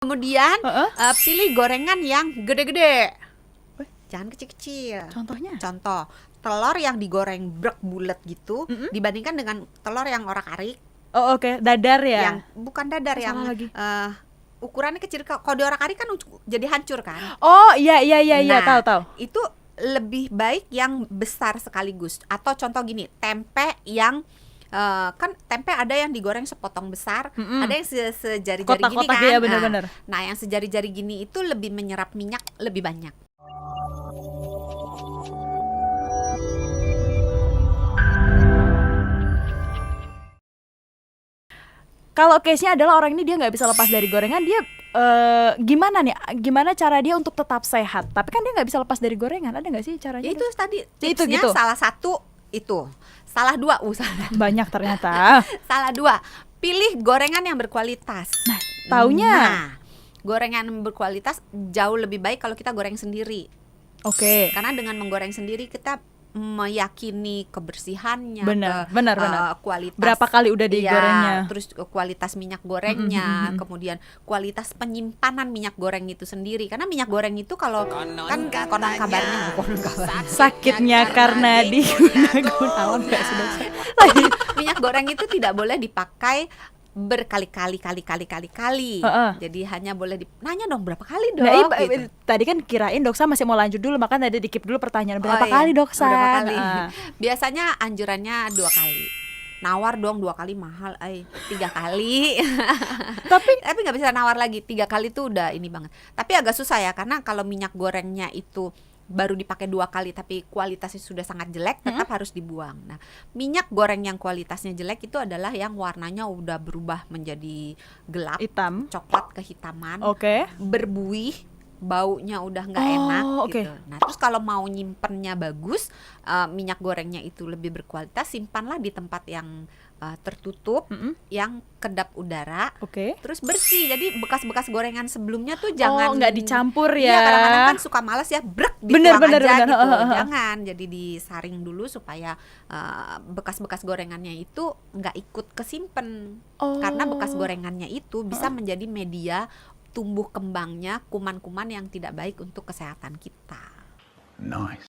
Kemudian pilih gorengan yang gede-gede. Jangan kecil-kecil. Contohnya? Contoh, telur yang digoreng brek bulat gitu dibandingkan dengan telur yang orak-arik. Oh oke, dadar ya? Yang bukan dadar, Salah yang lagi. ukurannya kecil. Kalau di orak-arik kan jadi hancur kan. Oh iya, Nah, tahu. itu lebih baik yang besar sekaligus. Atau contoh gini, tempe yang kan tempe ada yang digoreng sepotong besar, ada yang sejari-jari gini Kotak-kotak kan. ya, bener-bener. Nah, yang sejari-jari gini itu lebih menyerap minyak lebih banyak. Kalau case-nya adalah orang ini dia nggak bisa lepas dari gorengan, dia gimana nih? Gimana cara dia untuk tetap sehat? Tapi kan dia nggak bisa lepas dari gorengan, ada nggak sih caranya? Itu tadi Itu tipsnya gitu. salah satu itu. Salah dua, salah. Banyak ternyata. Salah dua. Pilih gorengan yang berkualitas. Nah, taunya. Nah, gorengan yang berkualitas jauh lebih baik kalau kita goreng sendiri. Oke. Karena dengan menggoreng sendiri kita meyakini kebersihannya, Benar. kualitas Berapa kali udah digorengnya? terus kualitas minyak gorengnya, kemudian kualitas penyimpanan minyak goreng itu sendiri. Karena minyak goreng itu kalau konon kabarnya Sakitnya karena digunakan nggak sudah. minyak goreng itu tidak boleh dipakai berkali-kali. Jadi hanya boleh nanya dong berapa kali dong. Nah, gitu. tadi kan kirain Doksa masih mau lanjut dulu, makanya tadi dikip dulu pertanyaan berapa iya. kali Doksa? Berapa kali? Biasanya anjurannya 2 kali. Nawar dong 2 kali mahal, 3 kali. tapi nggak bisa nawar lagi, 3 kali tuh udah ini banget. Tapi agak susah ya, karena kalau minyak gorengnya itu baru dipakai 2 kali tapi kualitasnya sudah sangat jelek, tetap harus dibuang. Nah, minyak goreng yang kualitasnya jelek itu adalah yang warnanya udah berubah menjadi gelap, Hitam. coklat kehitaman, Oke. berbuih, baunya udah nggak enak gitu. Nah, terus kalau mau nyimpennya bagus, minyak gorengnya itu lebih berkualitas, simpanlah di tempat yang tertutup, yang kedap udara, terus bersih. Jadi bekas-bekas gorengan sebelumnya tuh jangan nggak dicampur ya. Iya, kadang-kadang kan suka males ya, brek dituang aja gitu. Jangan, jadi disaring dulu supaya bekas-bekas gorengannya itu nggak ikut kesimpen. Karena bekas gorengannya itu bisa menjadi media tumbuh kembangnya kuman-kuman yang tidak baik untuk kesehatan kita. Nice.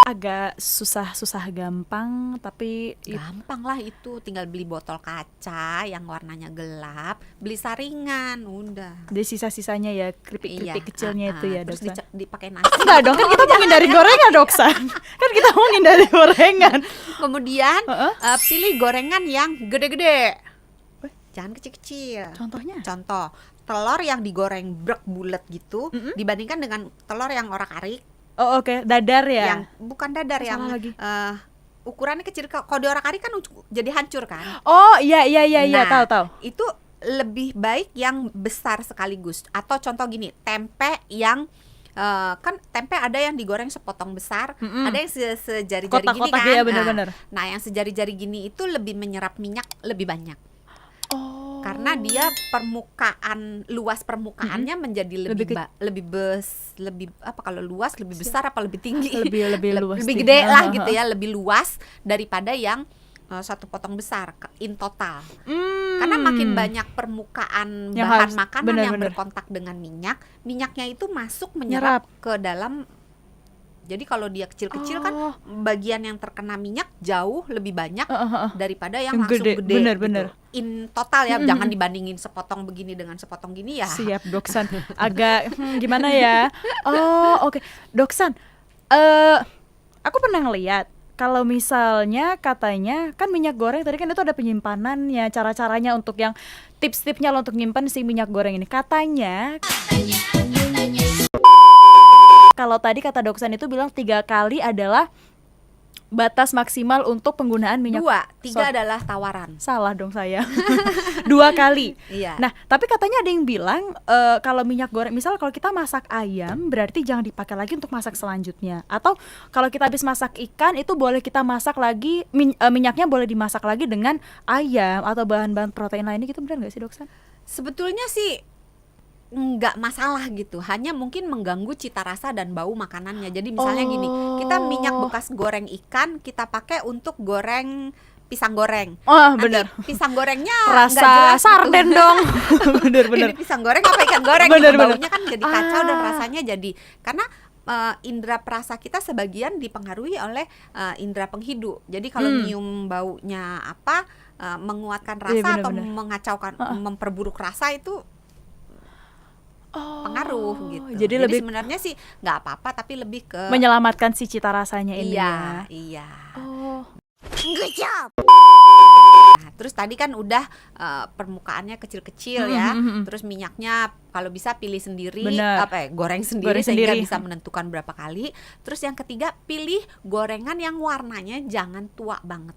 Agak susah gampang, tapi gampang lah itu, tinggal beli botol kaca yang warnanya gelap, beli saringan, udah. Di sisa-sisanya ya, keripik-keripik kecilnya itu ya, terus Doksa. dipakai nasi. Enggak dong, kan kita mau ngindari gorengan, Doksa. Kan kita mau ngindari gorengan. Kemudian pilih gorengan yang gede-gede. Jangan kecil-kecil. Contohnya? Contoh, telur yang digoreng brek bulat gitu dibandingkan dengan telur yang orak-arik. Oh oke, dadar ya? Yang bukan dadar, yang ukurannya kecil. Kalau di orak-arik kan jadi hancur kan. Oh iya, tahu. Itu lebih baik yang besar sekaligus. Atau contoh gini, tempe yang kan tempe ada yang digoreng sepotong besar, ada yang sejari-jari gini Kotak-kotak kan. ya, bener-bener. Nah, yang sejari-jari gini itu lebih menyerap minyak lebih banyak. Karena dia luas permukaannya menjadi lebih apa, kalau luas lebih besar apa lebih tinggi, lebih luas, lebih gede lah gitu ya, lebih luas daripada yang satu potong besar in total. Karena makin banyak permukaan yang bahan makanan yang bener-bener berkontak dengan minyaknya itu masuk menyerap ke dalam. Jadi kalau dia kecil-kecil kan bagian yang terkena minyak jauh lebih banyak daripada yang langsung gede bener. Gitu. In total ya, jangan dibandingin sepotong begini dengan sepotong gini ya. Siap, Doksan. Agak gimana ya? Oke. Doksan, aku pernah ngeliat kalau misalnya katanya kan minyak goreng tadi kan itu ada penyimpanannya, cara-caranya untuk yang tips-tipsnya lo untuk nyimpan si minyak goreng ini. Katanya kalau tadi kata Doksan itu bilang 3 kali adalah batas maksimal untuk penggunaan minyak. 3 adalah tawaran. Salah dong saya. 2 kali. Iya. Nah, tapi katanya ada yang bilang kalau minyak goreng, misal kalau kita masak ayam berarti jangan dipakai lagi untuk masak selanjutnya. Atau kalau kita habis masak ikan itu boleh kita masak lagi, minyaknya boleh dimasak lagi dengan ayam atau bahan-bahan protein lainnya gitu, benar nggak sih, Doksan? Sebetulnya sih nggak masalah gitu, hanya mungkin mengganggu cita rasa dan bau makanannya. Jadi misalnya gini, kita minyak bekas goreng ikan kita pakai untuk goreng pisang goreng. Oh, Nanti bener. pisang gorengnya nggak Rasa jelas gitu. sarden dong. Bener-bener. Ini pisang goreng apa ikan goreng Bener, gitu. bener. Baunya kan jadi kacau dan Ah. rasanya jadi karena indera perasa kita sebagian dipengaruhi oleh indera penghidu. Jadi kalau nyium baunya apa menguatkan rasa Iya, atau bener-bener. mengacaukan, memperburuk rasa itu pengaruh gitu. Jadi lebih sebenarnya sih nggak apa-apa tapi lebih ke menyelamatkan si cita rasanya ini iya, ya. iya. Oh. Nah, terus tadi kan udah permukaannya kecil-kecil ya. Terus minyaknya kalau bisa pilih sendiri, Bener. goreng sendiri Goreng sehingga sendiri. bisa menentukan berapa kali. Terus yang ketiga, pilih gorengan yang warnanya jangan tua banget.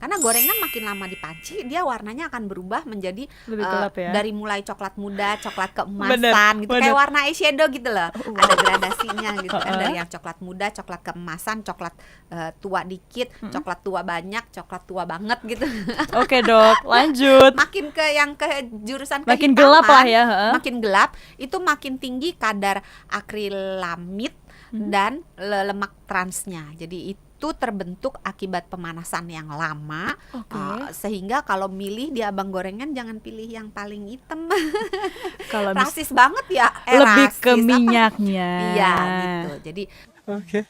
Karena gorengan makin lama dipanci, dia warnanya akan berubah menjadi Lebih gelap ya. dari mulai coklat muda, coklat keemasan Bener, gitu, bener. kayak warna eyeshadow gitu loh. Ada gradasinya gitu kan, dari yang coklat muda, coklat keemasan, coklat tua dikit, coklat tua banyak, coklat tua banget gitu. Oke, Dok, lanjut. Makin ke yang ke jurusan Makin kehitaman, gelap lah ya, heeh. makin gelap itu makin tinggi kadar akrilamid dan lemak transnya. Jadi itu terbentuk akibat pemanasan yang lama. Oke. Sehingga kalau milih di abang gorengan jangan pilih yang paling hitam. Kalau Rasis banget ya, lebih rasis ke apa? minyaknya. Iya gitu. Jadi Oke.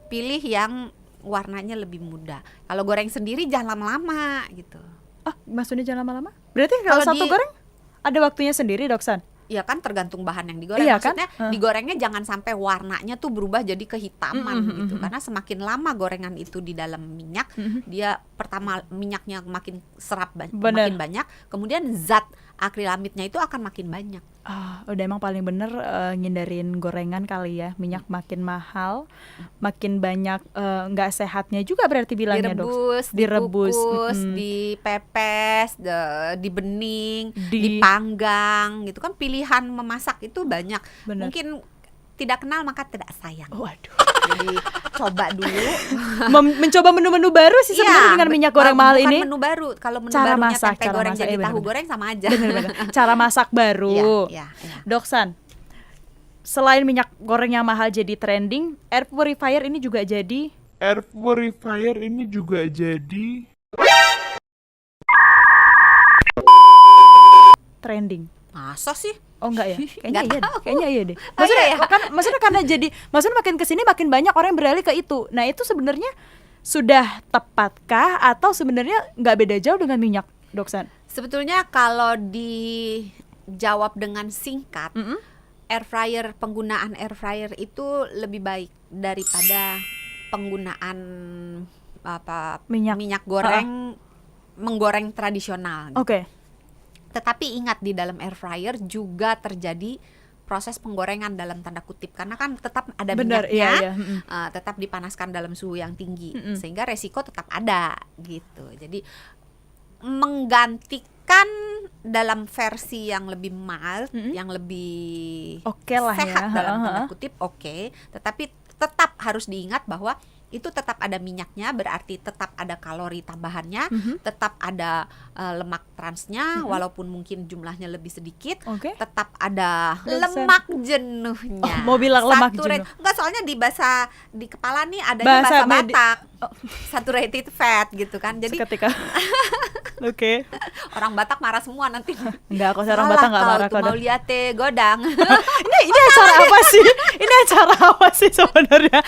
pilih yang warnanya lebih muda. Kalau goreng sendiri jangan lama-lama gitu. Ah, maksudnya jangan lama-lama? Berarti kalau Kalau satu di- goreng ada waktunya sendiri, Doksan? Ya kan tergantung bahan yang digoreng. Iya kan? Maksudnya digorengnya jangan sampai warnanya tuh berubah jadi kehitaman gitu. Karena semakin lama gorengan itu di dalam minyak, dia pertama minyaknya makin serap Bener. makin banyak, kemudian zat akrilamidnya itu akan makin banyak. Ah, udah emang paling bener ngindarin gorengan kali ya. Minyak makin mahal, makin banyak nggak sehatnya juga berarti bilangnya, Dok. Direbus, dikukus, mm-mm. dipepes, dibening, Di- dipanggang gitu kan, pilihan memasak itu banyak. Bener. Mungkin tidak kenal maka tidak sayang. Waduh. Jadi coba dulu. Mencoba menu-menu baru sih sebenarnya dengan minyak goreng mahal bukan ini. menu baru. Kalau menu Cara barunya masak, tempe cara goreng masak, jadi iya tahu bener-bener. goreng sama aja. Bener-bener. Cara masak baru. Iya, iya. Doksan, selain minyak goreng yang mahal jadi trending, air purifier ini juga jadi Air purifier ini juga jadi trending. Masa sih? Oh enggak ya? Kayaknya Nggak iya deh. tahu. Kayaknya iya deh. Oh, Maksudnya iya ya? kan maksudnya karena maksudnya makin kesini makin banyak orang yang beralih ke itu. Nah, itu sebenarnya sudah tepatkah atau sebenarnya nggak beda jauh dengan minyak, Doksan? Sebetulnya kalau dijawab dengan singkat, penggunaan air fryer itu lebih baik daripada penggunaan Minyak. goreng menggoreng tradisional. Oke. Tetapi ingat, di dalam air fryer juga terjadi proses penggorengan dalam tanda kutip, karena kan tetap ada Benar, minyaknya, iya, tetap dipanaskan dalam suhu yang tinggi, sehingga resiko tetap ada gitu. Jadi menggantikan dalam versi yang lebih mild, yang lebih Oke lah sehat ya, dalam heeh, tanda heeh. kutip, oke. Tetapi tetap harus diingat bahwa itu tetap ada minyaknya, berarti tetap ada kalori tambahannya, tetap ada lemak transnya, walaupun mungkin jumlahnya lebih sedikit, Oke. tetap ada Dokter. lemak jenuhnya. Oh, mau bilang lemak jenuh. Enggak, soalnya di bahasa di kepala nih adanya Bahasa bahasa medi- Batak. Saturated fat gitu kan. Jadi Seketika. Oke. orang Batak marah semua nanti. Enggak, kok orang Batak enggak marah kok. Mau lihat godang. Ini acara apa sih? Ini acara apa sih sebenarnya?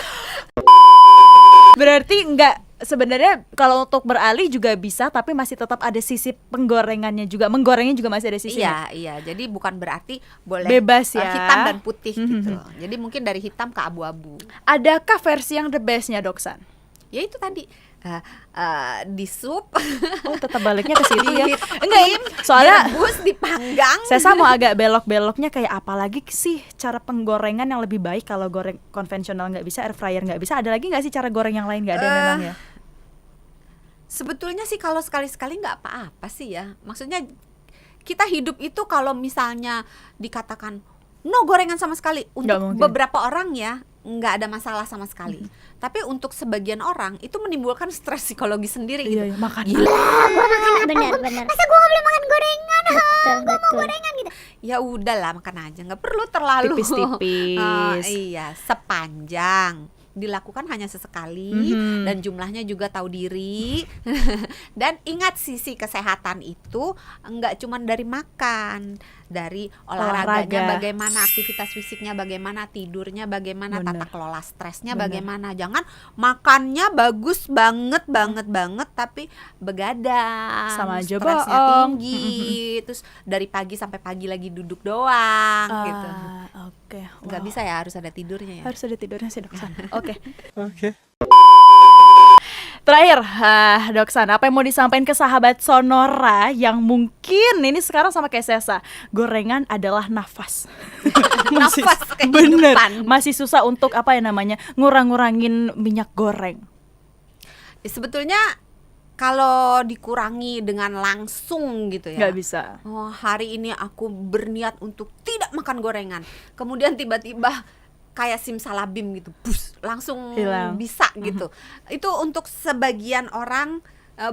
Berarti enggak, sebenarnya kalau untuk beralih juga bisa, tapi masih tetap ada sisi penggorengannya juga. Menggorengnya juga masih ada sisinya. Iya. Jadi bukan berarti boleh Bebas ya. hitam dan putih gitu. Jadi mungkin dari hitam ke abu-abu. Adakah versi yang the bestnya, Doksan? Ya itu tadi di sup, Oh, tetap baliknya ke situ ya. Dihitim, Enggak, soalnya direbus, dipanggang. saya mau agak belok-beloknya kayak apa lagi sih cara penggorengan yang lebih baik kalau goreng konvensional nggak bisa, air fryer nggak bisa. Ada lagi nggak sih cara goreng yang lain? Nggak ada memang ya? Sebetulnya sih kalau sekali-sekali nggak apa-apa sih ya. Maksudnya kita hidup itu kalau misalnya dikatakan no gorengan sama sekali, Nggak untuk mungkin. beberapa orang ya nggak ada masalah sama sekali. Tapi untuk sebagian orang itu menimbulkan stres psikologi sendiri gitu. Iya, makan. Benar-benar. Masa gue gak boleh makan gorengan? Betul, betul. Gorengan gitu. Ya udahlah, makan aja, nggak perlu terlalu Tipis-tipis. Iya, sepanjang dilakukan hanya sesekali dan jumlahnya juga tahu diri. Dan ingat sisi kesehatan itu enggak cuma dari makan, dari olahraganya bagaimana, aktivitas fisiknya bagaimana, tidurnya bagaimana, tata kelola stresnya bagaimana. Jangan makannya bagus banget tapi begadang, sama aja stresnya bohong. tinggi, terus dari pagi sampai pagi lagi duduk doang gitu. Oke, Nggak bisa ya, harus ada tidurnya ya. Harus ada tidurnya sih Doksan. Oke. Oke. Terakhir, Doksan, apa yang mau disampaikan ke sahabat Sonora yang mungkin ini sekarang sama kayak Sesa, gorengan adalah nafas. Nafas Bener, kehidupan. masih susah untuk apa ya namanya, ngurangin minyak goreng. Ya, sebetulnya kalau dikurangi dengan langsung gitu ya. Nggak bisa. Oh, hari ini aku berniat untuk tidak makan gorengan. Kemudian tiba-tiba kayak simsalabim gitu, bus, langsung Hilang. bisa gitu. Itu untuk sebagian orang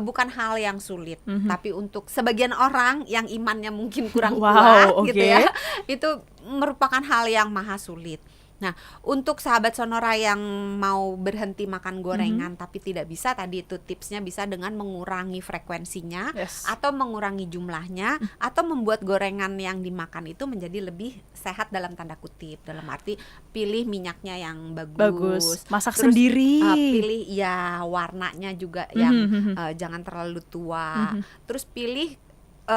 bukan hal yang sulit, tapi untuk sebagian orang yang imannya mungkin kurang kuat gitu ya, itu merupakan hal yang maha sulit. Nah, untuk sahabat Sonora yang mau berhenti makan gorengan tapi tidak bisa, tadi itu tipsnya bisa dengan mengurangi frekuensinya, atau mengurangi jumlahnya, atau membuat gorengan yang dimakan itu menjadi lebih sehat dalam tanda kutip. Dalam arti pilih minyaknya yang bagus. Masak Terus, sendiri. Pilih ya warnanya juga yang jangan terlalu tua. Terus pilih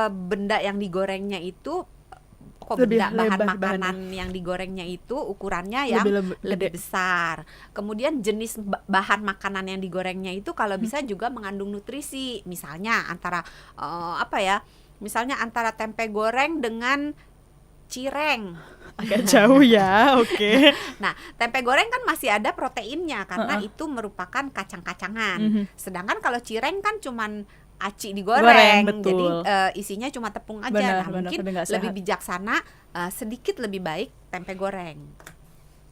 benda yang digorengnya itu bahan makanan yang digorengnya itu ukurannya yang lebih besar. Kemudian jenis bahan makanan yang digorengnya itu kalau bisa juga mengandung nutrisi. Misalnya antara misalnya antara tempe goreng dengan cireng. Agak jauh ya, oke. Nah, tempe goreng kan masih ada proteinnya karena itu merupakan kacang-kacangan. Sedangkan kalau cireng kan cuman aci digoreng, jadi isinya cuma tepung aja. Mungkin lebih bijaksana sedikit lebih baik tempe goreng.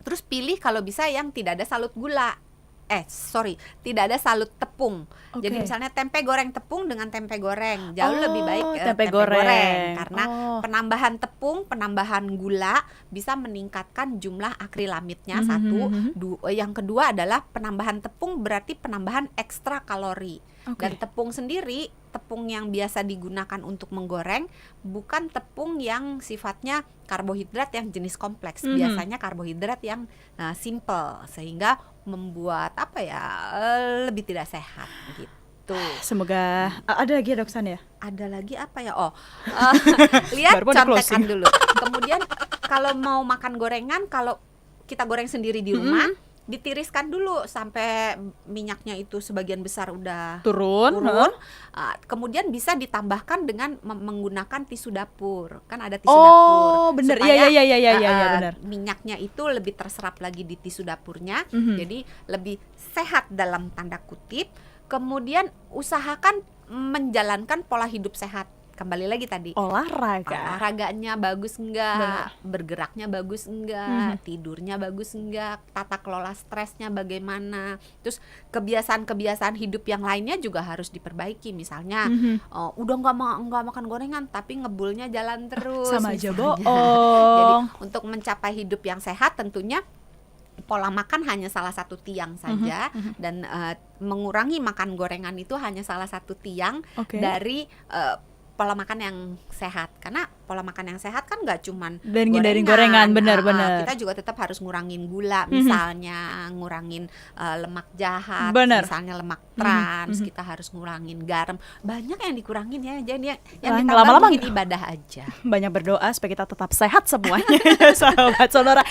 Terus pilih kalau bisa yang tidak ada salut gula. Tidak ada salut tepung. Jadi misalnya tempe goreng tepung dengan tempe goreng jauh lebih baik tempe goreng karena penambahan tepung, penambahan gula bisa meningkatkan jumlah akrilamidnya satu. Yang kedua adalah penambahan tepung berarti penambahan ekstra kalori. Dan tepung sendiri, tepung yang biasa digunakan untuk menggoreng bukan tepung yang sifatnya karbohidrat yang jenis kompleks. Biasanya karbohidrat yang simple, sehingga membuat lebih tidak sehat gitu. Semoga ada lagi ya Doksan ya? Ada lagi apa ya? Lihat contekan dulu. Kemudian kalau mau makan gorengan, kalau kita goreng sendiri di rumah, ditiriskan dulu sampai minyaknya itu sebagian besar udah turun. Kemudian bisa ditambahkan dengan menggunakan tisu dapur. Kan ada tisu dapur. Oh, bener. Supaya bener. minyaknya itu lebih terserap lagi di tisu dapurnya. Jadi lebih sehat dalam tanda kutip. Kemudian usahakan menjalankan pola hidup sehat. Kembali lagi tadi, olahraganya bagus enggak, bergeraknya bagus enggak, tidurnya bagus enggak, tata kelola stresnya bagaimana, terus kebiasaan-kebiasaan hidup yang lainnya juga harus diperbaiki. Misalnya udah nggak makan gorengan tapi ngebulnya jalan terus, sama aja bohong. Jadi untuk mencapai hidup yang sehat tentunya pola makan hanya salah satu tiang saja, dan mengurangi makan gorengan itu hanya salah satu tiang dari pola makan yang sehat. Karena pola makan yang sehat kan nggak cuman gorengan, benar-benar. Kita juga tetap harus ngurangin gula, misalnya ngurangin lemak jahat, misalnya lemak trans. Kita harus ngurangin garam. Banyak yang dikurangin ya. Jadi yang ditambah lama-lama mungkin ibadah aja. Banyak berdoa supaya kita tetap sehat semuanya ya sahabat Sonora.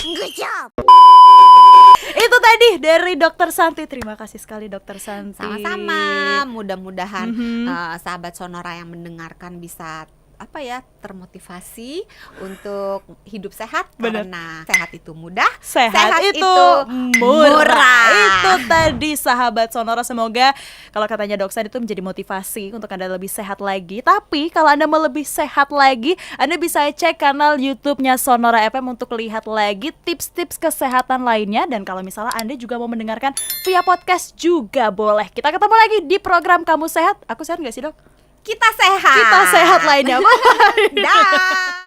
Good job. Itu tadi dari Dokter Santi. Terima kasih sekali Dokter Santi. Sama-sama. Mudah-mudahan sahabat Sonora yang mendengarkan bisa termotivasi untuk hidup sehat. Karena sehat itu mudah, sehat itu murah. Itu tadi sahabat Sonora, semoga kalau katanya Doksan itu menjadi motivasi untuk Anda lebih sehat lagi. Tapi kalau Anda mau lebih sehat lagi, Anda bisa cek kanal YouTube-nya Sonora FM untuk lihat lagi tips-tips kesehatan lainnya. Dan kalau misalnya Anda juga mau mendengarkan via podcast juga boleh. Kita ketemu lagi di program Kamu Sehat. Aku sehat gak sih, Dok? Kita sehat. Kita sehat lainnya. Bye. Dah.